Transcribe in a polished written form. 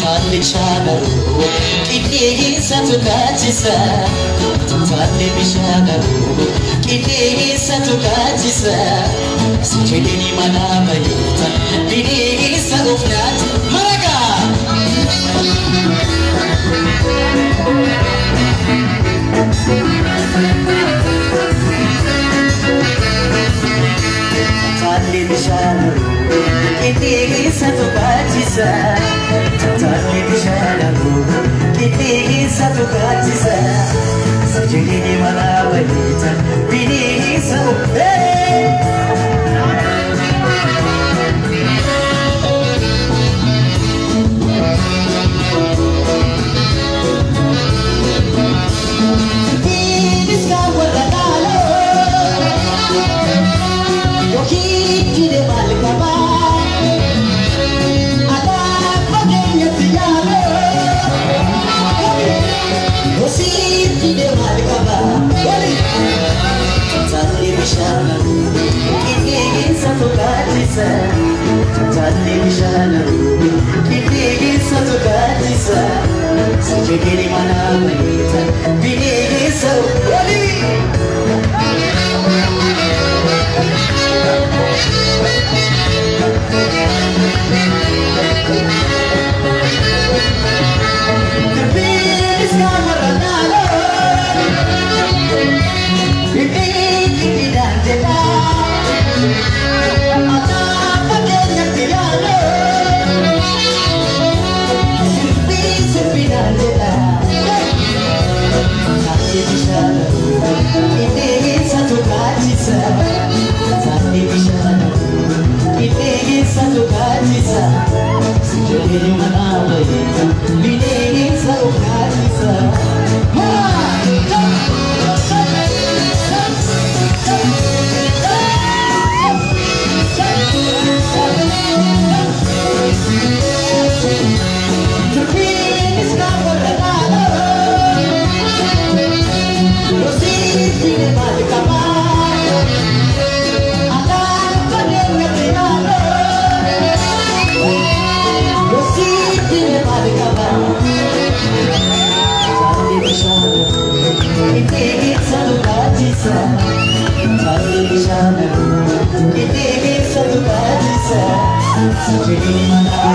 Tale shagaru, kiti satu kachisa. Tale bishagaru, kiti satu kachisa. Sejadi ni mana bayita, bini satu flat. Maraga. Tale bishagaru, kiti satu kachisa. Tale bishagaru, kiti satu kachisa. Sejadi ni mana bayita, bini satu flat. Tale bishagaru, kiti satu kachisa. Sejadi ni mana bayita, bini satu flat. Jadi mana